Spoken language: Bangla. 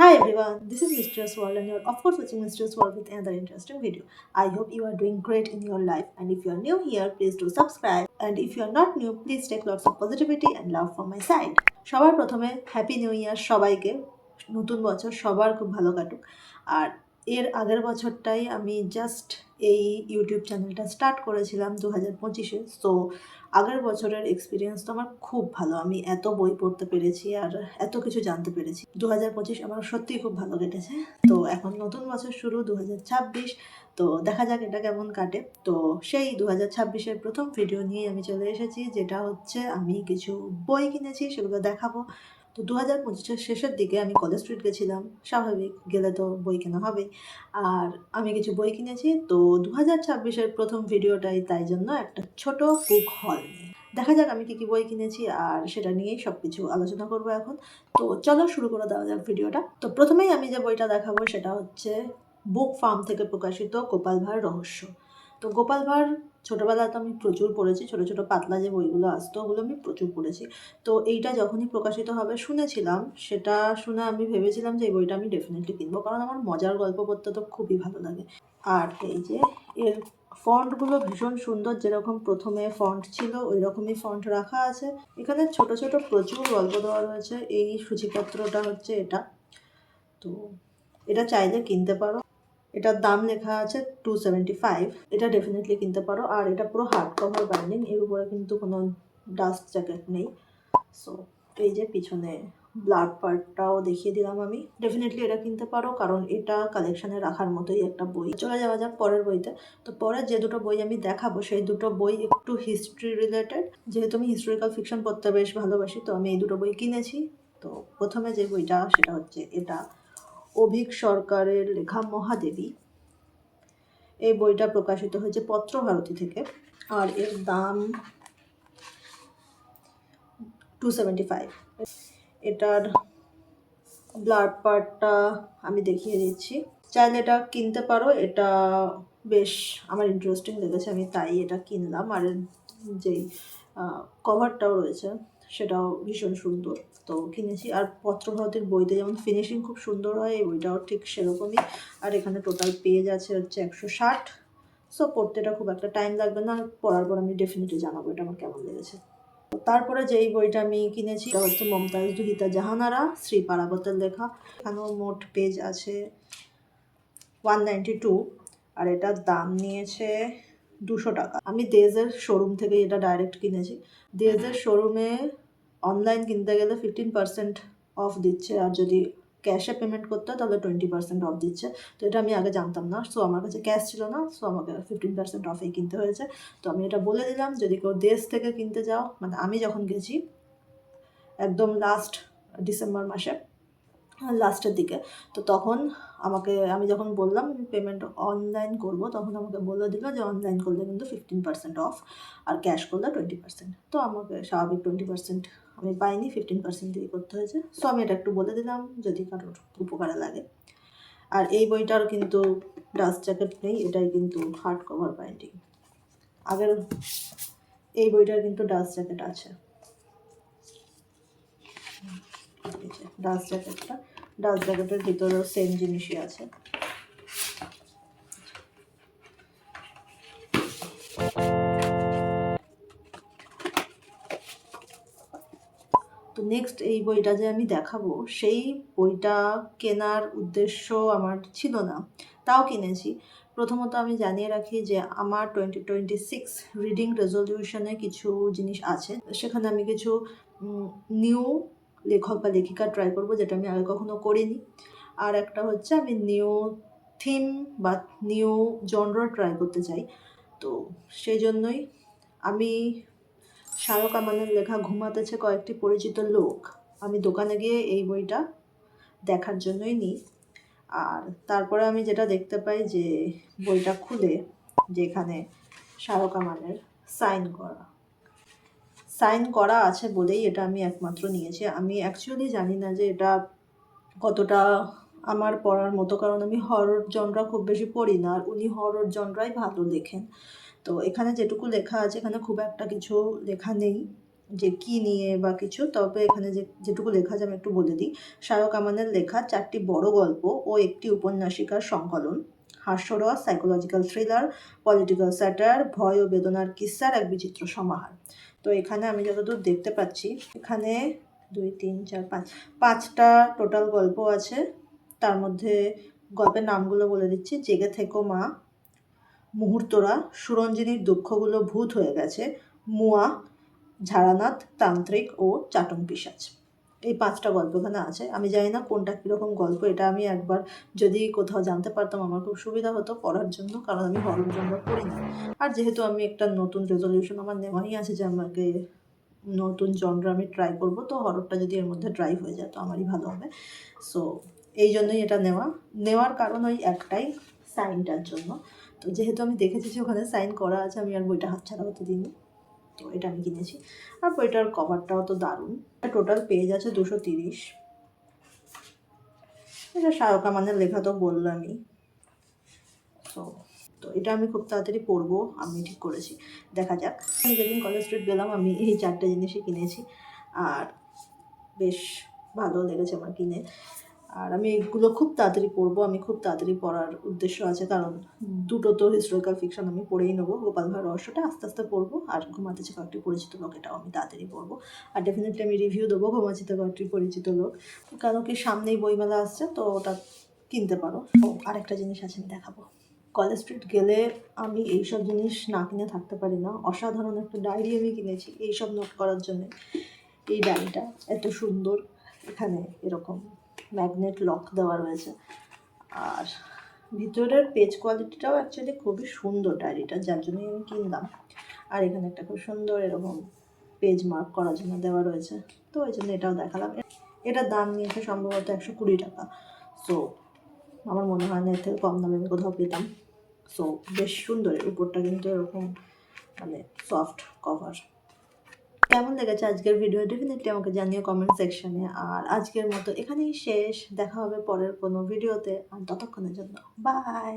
Hi everyone, this is Mistress World and you're of course watching Mistress World with another interesting video. I hope you are doing great in your life, and if you are new here, please do subscribe, and if you are not new, please take lots of positivity and love from my side. সবার প্রথমে হ্যাপি নিউ ইয়ার সবাইকে। নতুন বছর সবার খুব ভালো কাটুক। আর এর আগের বছরটাই আমি জাস্ট এই ইউটিউব চ্যানেলটা স্টার্ট করেছিলাম 2025-এ। সো আগের বছরের এক্সপিরিয়েন্স তো আমার খুব ভালো। আমি এত বই পড়তে পেরেছি আর এত কিছু জানতে পেরেছি। 2025 আমার সত্যিই খুব ভালো কেটেছে। তো এখন নতুন বছর শুরু 2026। তো দেখা যাক এটা কেমন কাটে। তো সেই 2026-এর প্রথম ভিডিও নিয়ে আমি চলে এসেছি, যেটা হচ্ছে আমি কিছু বই কিনেছি, সেগুলো দেখাবো। তো 2025-এর শেষের দিকে আমি কলেজ স্ট্রিট গেছিলাম, স্বাভাবিক গেলে তো বই কেনা হবে। আর আমি কিছু বই কিনেছি। তো 2026-এর প্রথম ভিডিওটাই তাই জন্য একটা ছোট বুক হল নিয়ে। দেখা যাক আমি কি বই কিনেছি, আর সেটা নিয়েই সব কিছু আলোচনা করবো এখন। তো চলো শুরু করে দেওয়া যাক ভিডিওটা। তো প্রথমেই আমি যে বইটা দেখাবো সেটা হচ্ছে বুক ফার্ম থেকে প্রকাশিত গোপাল ভাঁড় রহস্য। তো গোপাল ভাঁড় ছোটোবেলায় তো আমি প্রচুর পড়েছি, ছোটো ছোটো পাতলা যে বইগুলো আসতো ওগুলো আমি প্রচুর পড়েছি। তো এইটা যখনই প্রকাশিত হবে শুনেছিলাম, সেটা শুনে আমি ভেবেছিলাম যে এই বইটা আমি ডেফিনেটলি কিনবো, কারণ আমার মজার গল্প পড়তে তো খুবই ভালো লাগে। আর এই যে এর ফন্টগুলো ভীষণ সুন্দর, যেরকম প্রথমে ফন্ট ছিল ওই রকমই ফন্ট রাখা আছে। এখানে ছোট ছোট প্রচুর গল্প দেওয়া রয়েছে। এই সূচিপত্রটা হচ্ছে এটা। তো এটা চাইলে কিনতে পারো। এটার দাম লেখা আছে 275। এটা ডেফিনেটলি কিনতে পারো। আর এটা পুরো হার্ড কভার বাইন্ডিং, এর উপরে কিন্তু কোনো ডাস্ট জ্যাকেট নেই। সো এই যে পিছনে ব্লাড পার্টটাও দেখিয়ে দিলাম আমি। ডেফিনেটলি এটা কিনতে পারো, কারণ এটা কালেকশানে রাখার মতোই একটা বই। চলে যাওয়া যাক পরের বইতে। তো পরের যে দুটো বই আমি দেখাবো সেই দুটো বই একটু হিস্ট্রি রিলেটেড। যেহেতু আমি হিস্টোরিক্যাল ফিকশন পড়তে বেশ ভালোবাসি, তো আমি এই দুটো বই কিনেছি। তো প্রথমে যে বইটা সেটা হচ্ছে এটা, অভীক সরকারের লেখা মহাদেবী। এই বইটা প্রকাশিত হয়েছে পত্রভারতী থেকে, আর এর দাম 275। এটার ব্লাড পার্টটা আমি দেখিয়ে দিচ্ছি। চাইলে এটা কিনতে পারো। এটা বেশ আমার ইন্টারেস্টিং লেগেছে, আমি তাই এটা কিনলাম। আর যেই কভারটাও রয়েছে সেটাও ভীষণ সুন্দর, তো কিনেছি। আর পত্রভারতীর বইতে যেমন ফিনিশিং খুব সুন্দর হয়, এই বইটাও ঠিক সেরকমই। আর এখানে টোটাল পেজ আছে হচ্ছে 160। সো পড়তে এটা খুব একটা টাইম লাগবে না। পড়ার পর আমি ডেফিনেটলি জানাবো এটা আমার কেমন লেগেছে। তারপরে যেই বইটা আমি কিনেছি এটা হচ্ছে মমতাজ দুহিতা জাহানারা, শ্রী পারাবতের লেখা। এখানেও মোট পেজ আছে 192, আর এটার দাম নিয়েছে 200 টাকা। আমি দেজের শোরুম থেকে এটা ডাইরেক্ট কিনেছি। দেজের শোরুমে অনলাইন কিনতে গেলে 15% অফ দিচ্ছে, আর যদি ক্যাশে পেমেন্ট করতে হয় তাহলে 20% অফ দিচ্ছে। তো এটা আমি আগে জানতাম না, সো আমার কাছে ক্যাশ ছিল না, সো আমাকে 15% অফেই কিনতে হয়েছে। তো আমি এটা বলে দিলাম, যদি কেউ দেশ থেকে কিনতে যাও, মানে আমি যখন গেছি একদম লাস্ট ডিসেম্বর মাসে লাস্টের দিকে, তো তখন আমি যখন বললাম পেমেন্ট অনলাইন করব, তখন আমাকে বলে দিল যে অনলাইন করলে কিন্তু 15% অফ, আর ক্যাশ করলে 20%। তো আমাকে স্বাভাবিক 20% আমি পাইনি, 15% দিয়ে করতে হয়েছে। সো আমি এটা একটু বলে দিলাম যদি কারোর উপকারে লাগে। আর এই বইটার কিন্তু ডাস্ট জ্যাকেট নেই, এটাই কিন্তু হার্ড কভার বাইন্ডিং। আগের এই বইটার কিন্তু ডাস্ট জ্যাকেট আছে। ডাস্ট জ্যাকেটের ভিতরেও সেম জিনিসই আছে। তো নেক্সট এই বইটা যে আমি দেখাবো, সেই বইটা কেনার উদ্দেশ্য আমার ছিল না, তাও কিনেছি। প্রথমত আমি জানিয়ে রাখি যে আমার 2026 রিডিং রেজলিউশনে কিছু জিনিস আছে। সেখানে আমি কিছু নিউ লেখক বা লেখিকা ট্রাই করব, যেটা আমি আগে কখনো করিনি। আর একটা হচ্ছে আমি নিউ থিম বা নিউ জনরা ট্রাই করতে চাই। তো সেই জন্যই আমি শাহরুখ আমানের লেখা ঘুমাতেছে কয়েকটি পরিচিত লোক, আমি দোকানে গিয়ে এই বইটা দেখার জন্যই নিই। আর তারপরে আমি যেটা দেখতে পাই যে বইটা খুলে যেখানে শাহরুখ আমানের সাইন করা আছে বলেই এটা আমি একমাত্র নিয়েছি। আমি অ্যাকচুয়ালি জানি না যে এটা কতটা আমার পড়ার মতো, কারণ আমি হরর জনরা খুব বেশি পড়ি না, আর উনি হরর জনরাই ভালো লেখেন। তো এখানে যেটুকু লেখা আছে, এখানে খুব একটা কিছু লেখা নেই। যে কি নিয়ে বা কিছু, তবে এখানে যেটুকু লেখা আছে আমি একটু বলে দিই। শায়ক আমানের লেখা 4টি বড় গল্প ও একটি উপন্যাসিকার সংকলন, হাস্যরস, সাইকোলজিক্যাল থ্রিলার, পলিটিক্যাল স্যাটায়ার, ভয় ও বেদনার কিস্সার এক বিচিত্র সমাহার। তো এখানে আমি যতদূর দেখতে পাচ্ছি, এখানে 2 3 4 5 5টা টোটাল গল্প আছে। তার মধ্যে গল্পের নামগুলো বলে দিচ্ছি: জেগে থেকো মা, মুহূর্তরা, সুরঞ্জিনীর দুঃখগুলো ভূত হয়ে গেছে, মুয়া, ঝাড়ানাথ, তান্ত্রিক ও চাটন পিশাচ। এই 5টা গল্প এখানে আছে। আমি জানি না কোনটা কীরকম গল্প, এটা আমি একবার যদি কোথাও জানতে পারতাম আমার খুব সুবিধা হতো পড়ার জন্য, কারণ আমি হরর জনরা পড়ি না। আর যেহেতু আমি একটা নতুন রেজলিউশন আমার নেওয়াই আছে যে আমাকে নতুন জনরা আমি ট্রাই করবো, তো হররটা যদি এর মধ্যে ট্রাই হয়ে যায় তো আমারই ভালো হবে। সো এই জন্যই এটা নেওয়ার কারণ ওই একটাই, সাইনটার জন্য। তো যেহেতু আমি দেখেছি যে ওখানে সাইন করা আছে, আমি আর বইটা হাতছাড়া হতে দিইনি, তো এটা আমি কিনেছি। আর বইটার কভারটাও তো দারুণ। টোটাল পেজ আছে 230। এটা শায়ক আমানের লেখা তো বললামই। তো এটা আমি খুব তাড়াতাড়ি পড়বো, আমি ঠিক করেছি। দেখা যাক। আমি যেদিন কলেজ স্ট্রিট গেলাম আমি এই 4টে জিনিসই কিনেছি, আর বেশ ভালো লেগেছে আমার কিনে। আর আমি এগুলো খুব তাড়াতাড়ি পড়বো, আমি খুব তাড়াতাড়ি পড়ার উদ্দেশ্য আছে, কারণ দুটো তো হিস্টোরিক্যাল ফিকশন আমি পড়েই নেবো। গোপাল ভাঁড় রহস্যটা আস্তে আস্তে পড়বো, আর ঘুমাতেছে কয়েকটি পরিচিত লোক এটাও আমি তাড়াতাড়ি পড়বো। আর ডেফিনেটলি আমি রিভিউ দেবো ঘুমাচিতে কয়েকটি পরিচিত লোক, কারণ কি সামনেই বইমেলা আসছে, তো ওটা কিনতে পারো। আরেকটা জিনিস আছে আমি দেখাবো। কলেজ স্ট্রিট গেলে আমি এইসব জিনিস না কিনে থাকতে পারি না। অসাধারণ একটা ডায়েরি আমি কিনেছি এইসব নোট করার জন্য। এই ডায়েরিটা এত সুন্দর, এখানে এরকম ম্যাগনেট লক দেওয়া রয়েছে, আর ভিতরের পেজ কোয়ালিটিটাও অ্যাকচুয়ালি খুবই সুন্দর ডায়েরিটা, যার জন্যই আমি কিনলাম। আর এখানে একটা খুব সুন্দর এরকম পেজ মার্ক করার জন্য দেওয়া রয়েছে, তো ওই জন্য এটাও দেখালাম। এটার দাম নিয়েছে সম্ভবত 120 টাকা। সো আমার মনে হয় না এর থেকে কম দামে আমি কোথাও পেতাম। সো বেশ সুন্দর, এর উপরটা কিন্তু এরকম মানে সফট কভার। কেমন লেগেছে আজকের ভিডিও ডেফিনেটলি আমাকে জানিও কমেন্ট সেকশনে। আর আজকের মতো এখানেই শেষ, দেখা হবে পরের কোনো ভিডিওতে, আর ততক্ষণের জন্য বাই।